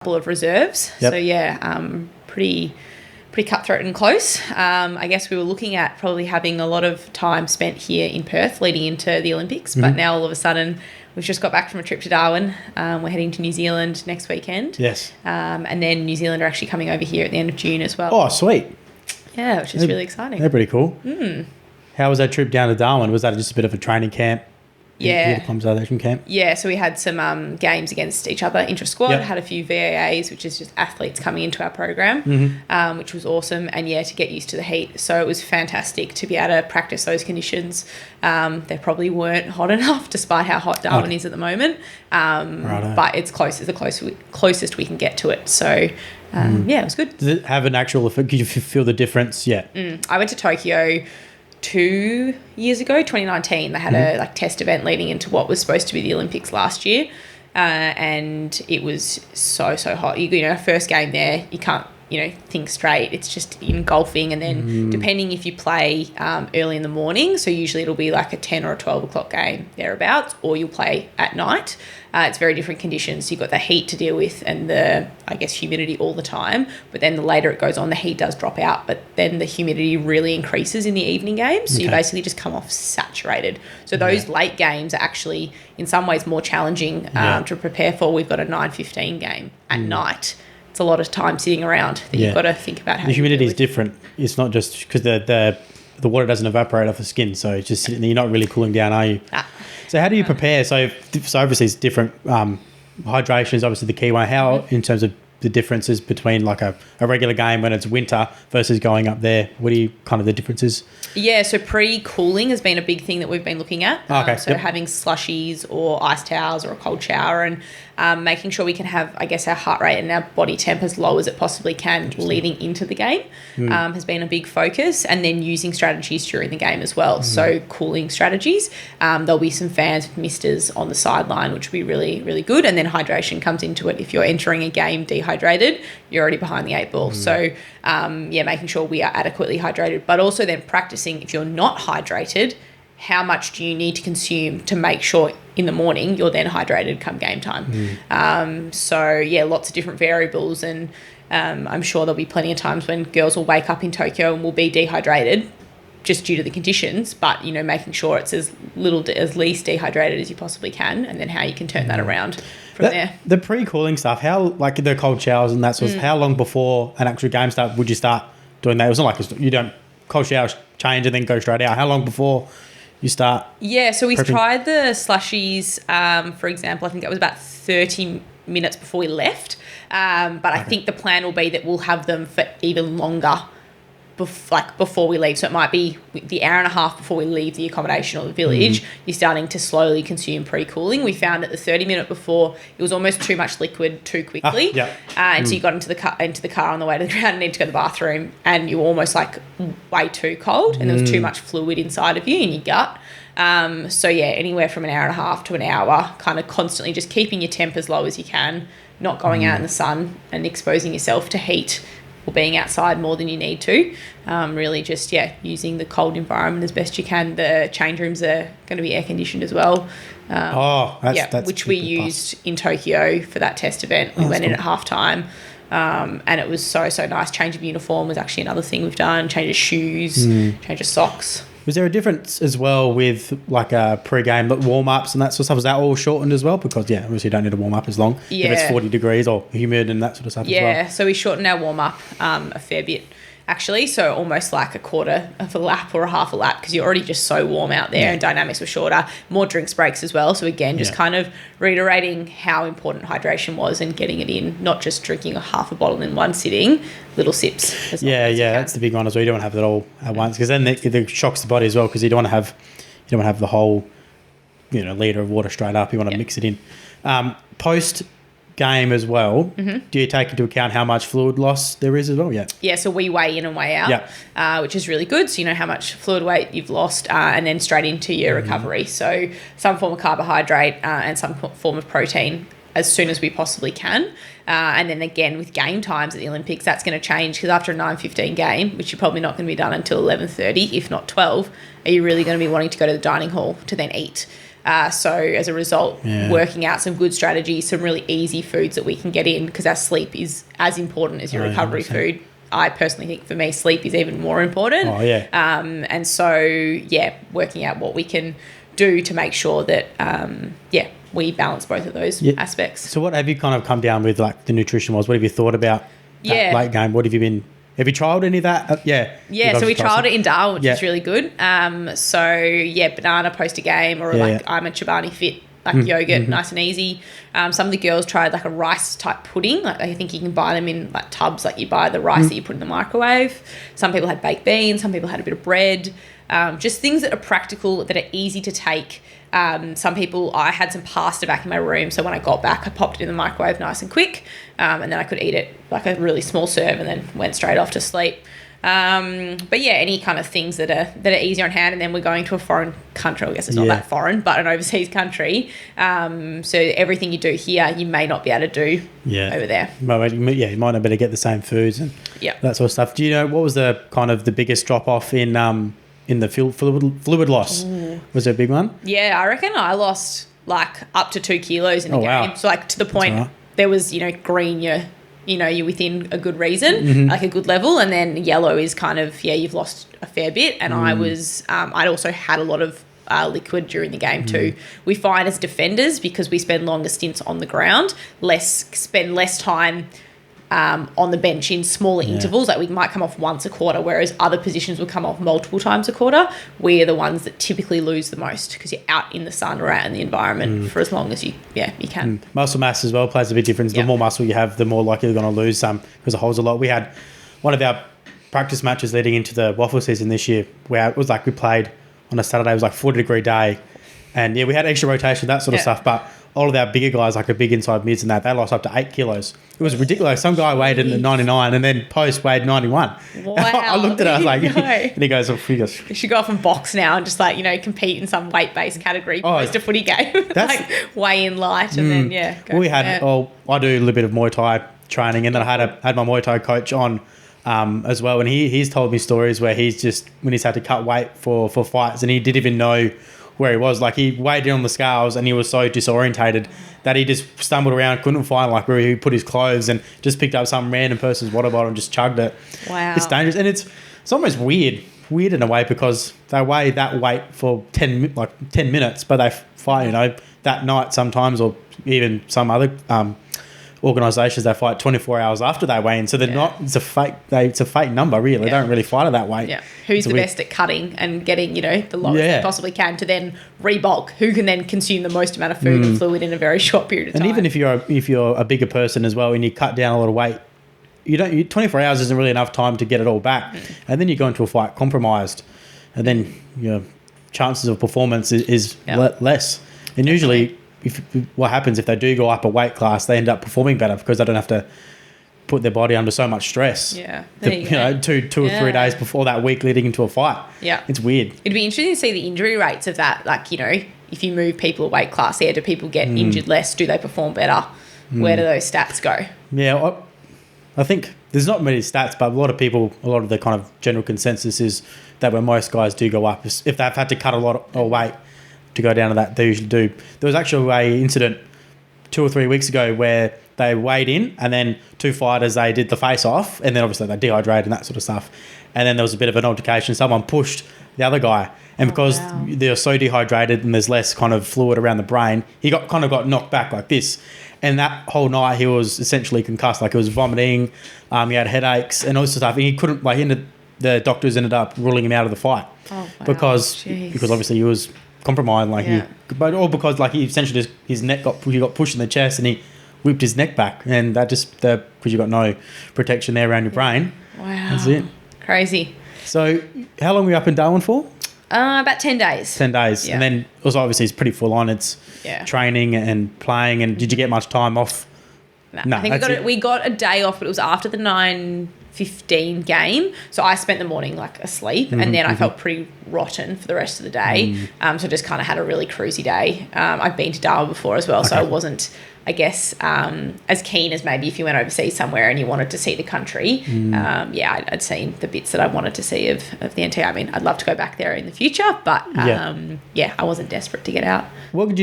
couple of reserves. Yep. So pretty cutthroat and close. I guess we were looking at probably having a lot of time spent here in Perth leading into the Olympics, but now all of a sudden we've just got back from a trip to Darwin. We're heading to New Zealand next weekend. Yes. And then New Zealand are actually coming over here at the end of June as well. Oh, sweet. Yeah, which is really exciting. They're pretty cool. How was that trip down to Darwin? Was that just a bit of a training camp? Yeah. Acclimatisation camp? Yeah, so we had some games against each other, intra-squad, Yep. had a few VAAs, which is just athletes coming into our program, which was awesome, and to get used to the heat. So it was fantastic to be able to practice those conditions. They probably weren't hot enough, despite how hot Darwin is at the moment, but it's close. It's the closest we can get to it. So, it was good. Does it have an actual effect? Could you feel the difference yet? I went to Tokyo 2 years ago, 2019. They had a test event leading into what was supposed to be the Olympics last year, and it was so hot. First game there, you can't think straight. It's just engulfing, and then depending if you play early in the morning, so usually it'll be like a 10 or a 12 o'clock game thereabouts, or you'll play at night. It's very different conditions. You've got the heat to deal with and the, humidity all the time. But then the later it goes on, the heat does drop out, but then the humidity really increases in the evening games. So you basically just come off saturated. So those late games are actually in some ways more challenging to prepare for. We've got a 9:15 game at night. It's a lot of time sitting around that you've got to think about how the humidity is different. It's not just because the water doesn't evaporate off the skin, so it's just sitting there. You're not really cooling down, are you? So how do you prepare? So obviously it's different. Hydration is obviously the key one. How, in terms of the differences between like a regular game when it's winter versus going up there? What are you kind of the differences? Yeah, so pre-cooling has been a big thing that we've been looking at. So having slushies or ice towels or a cold shower, and making sure we can have, our heart rate and our body temp as low as it possibly can leading into the game has been a big focus, and then using strategies during the game as well. So cooling strategies. There'll be some fans with misters on the sideline, which will be really, really good. And then hydration comes into it. If you're entering a game dehydrated, you're already behind the 8 ball. So, making sure we are adequately hydrated, but also then practicing if you're not hydrated, how much do you need to consume to make sure in the morning you're then hydrated come game time. Lots of different variables, and I'm sure there'll be plenty of times when girls will wake up in Tokyo and will be dehydrated just due to the conditions, but making sure it's as least dehydrated as you possibly can, and then how you can turn that around from there. The pre-cooling stuff, how, like the cold showers and that sort of, how long before an actual game start would you start doing that? It was not like you don't cold showers, change and then go straight out. How long before you start? Yeah, so we prepping? tried the slushies, for example. I think that was about 30 minutes before we left. But I think the plan will be that we'll have them for even longer before we leave. So it might be the hour and a half before we leave the accommodation or the village, you're starting to slowly consume pre-cooling. We found that the 30-minute before, it was almost too much liquid too quickly. And so you got into the car on the way to the ground and needed to go to the bathroom, and you were almost like way too cold, and there was too much fluid inside of you in your gut. Anywhere from an hour and a half to an hour, kind of constantly just keeping your temp as low as you can, not going out in the sun and exposing yourself to heat or being outside more than you need to. Really just, using the cold environment as best you can. The change rooms are going to be air conditioned as well. That's which we used in Tokyo for that test event. We went in at halftime, and it was so nice. Change of uniform was actually another thing we've done. Change of shoes, change of socks. Was there a difference as well with like a pre-game warm-ups and that sort of stuff? Was that all shortened as well? Because, obviously you don't need to warm up as long if it's 40 degrees or humid and that sort of stuff as well. Yeah, so we shortened our warm-up a fair bit, actually. So almost like a quarter of a lap or a half a lap, because you're already just so warm out there, and dynamics were shorter. More drinks breaks as well. So again, just kind of reiterating how important hydration was and getting it in, not just drinking a half a bottle in one sitting, little sips. That's the big one as well. You don't want to have it all at once, because then it shocks the body as well, because you don't want to have the whole litre of water straight up. You want to mix it in. Post game as well, do you take into account how much fluid loss there is as well? So we weigh in and weigh out, which is really good, so you know how much fluid weight you've lost, and then straight into your recovery. So some form of carbohydrate and some form of protein as soon as we possibly can. And then again with game times at the Olympics, that's going to change, because after a 9:15 game, which you're probably not going to be done until 11:30, if not 12, are you really going to be wanting to go to the dining hall to then eat? So as a result, working out some good strategies, some really easy foods that we can get in, because our sleep is as important as your recovery 100%. Food. I personally think for me, sleep is even more important. Oh, yeah. And so, working out what we can do to make sure that, we balance both of those aspects. So what have you kind of come down with, like the nutrition was? What have you thought about that late game? What have you been... Have you trialled any of that? So we trialled it in Darwin, which is really good. Banana post-a-game, or I'm a Chobani Fit, like yogurt, nice and easy. Some of the girls tried like a rice-type pudding. Like I think you can buy them in like tubs, like you buy the rice that you put in the microwave. Some people had baked beans. Some people had a bit of bread. Just things that are practical, that are easy to take. Some people, I had some pasta back in my room, so when I got back, I popped it in the microwave nice and quick, and then I could eat it like a really small serve, and then went straight off to sleep. Any kind of things that are easier on hand. And then we're going to a foreign country. I guess it's not that foreign, but an overseas country. So everything you do here, you may not be able to do over there. Well, you might not be able to get the same foods and that sort of stuff. Do you know what was the kind of the biggest drop off in the fluid loss? Ooh. Was there a big one? Yeah, I reckon I lost like up to 2 kilos in the game. Wow. So like to the point there was, green, you're within a good reason, like a good level. And then yellow is kind of, you've lost a fair bit. And I was, I'd also had a lot of liquid during the game too. We find as defenders, because we spend longer stints on the ground, spend less time on the bench in smaller intervals. Like we might come off once a quarter, whereas other positions will come off multiple times a quarter. We're the ones that typically lose the most, because you're out in the sun or out in the environment for as long as you can. Muscle mass as well plays a big difference. The more muscle you have, the more likely you're going to lose some, because it holds a lot. We had one of our practice matches leading into the waffle season this year, where it was like we played on a Saturday. It was like 40-degree day, and we had extra rotation, that sort of stuff, but all of our bigger guys, like the big inside mids and that, they lost up to 8 kilos. It was ridiculous. Some guy weighed in at 99 and then post weighed 91. Wow. I looked at it, I was like, and he goes, you should go off and box now and just compete in some weight-based category post a footy game. Like weigh in light and then, go. We had, I do a little bit of Muay Thai training, and then I had my Muay Thai coach on as well, and he's told me stories where he's just, when he's had to cut weight for fights, and he didn't even know where he was. Like he weighed in on the scales and he was so disorientated that he just stumbled around, couldn't find like where he put his clothes, and just picked up some random person's water bottle and just chugged it. Wow. It's dangerous, and it's almost weird in a way, because they weigh that weight for 10 minutes, but they fight, that night sometimes, or even some other organisations, they fight 24 hours after they weigh in, so they're not. It's a fake number, really. They don't really fight at that weight. Yeah, who's the best at cutting and getting the lowest they possibly can to then rebulk? Who can then consume the most amount of food and fluid in a very short period of time? And even if you're a bigger person as well, and you cut down a lot of weight, 24 hours isn't really enough time to get it all back, and then you go into a fight compromised, and then your chances of performance is less. And usually, what happens if they do go up a weight class, they end up performing better, because they don't have to put their body under so much stress. Yeah. Two or 3 days before that week leading into a fight. Yeah. It's weird. It'd be interesting to see the injury rates of that. Like, if you move people a weight class there, do people get injured less? Do they perform better? Where do those stats go? Yeah. I think there's not many stats, but a lot of the kind of general consensus is that when most guys do go up, if they've had to cut a lot of weight to go down to that, they usually do. There was actually an incident 2 or 3 weeks ago where they weighed in, and then 2 fighters, they did the face off, and then obviously they dehydrated and that sort of stuff, and then there was a bit of an altercation. Someone pushed the other guy, and because they're so dehydrated and there's less kind of fluid around the brain, he got knocked back like this, and that whole night he was essentially concussed. Like he was vomiting, he had headaches and all this stuff, and he couldn't, the doctors ended up ruling him out of the fight because obviously he was compromised, because he essentially his neck got pushed in the chest, and he whipped his neck back, and that just because you got no protection there around your brain. Wow, that's it. Crazy. So, how long were you up in Darwin for? About 10 days. 10 days, and then also obviously it's pretty full on. It's training and playing. And did you get much time off No, I think we got a day off, but it was after the 9:15 game. So I spent the morning like asleep, and then I felt pretty rotten for the rest of the day. So just kind of had a really cruisy day. I've been to Darwin before as well, so I wasn't, I guess, as keen as maybe if you went overseas somewhere and you wanted to see the country. I'd seen the bits that I wanted to see of the NT. I mean, I'd love to go back there in the future, but I wasn't desperate to get out. What could you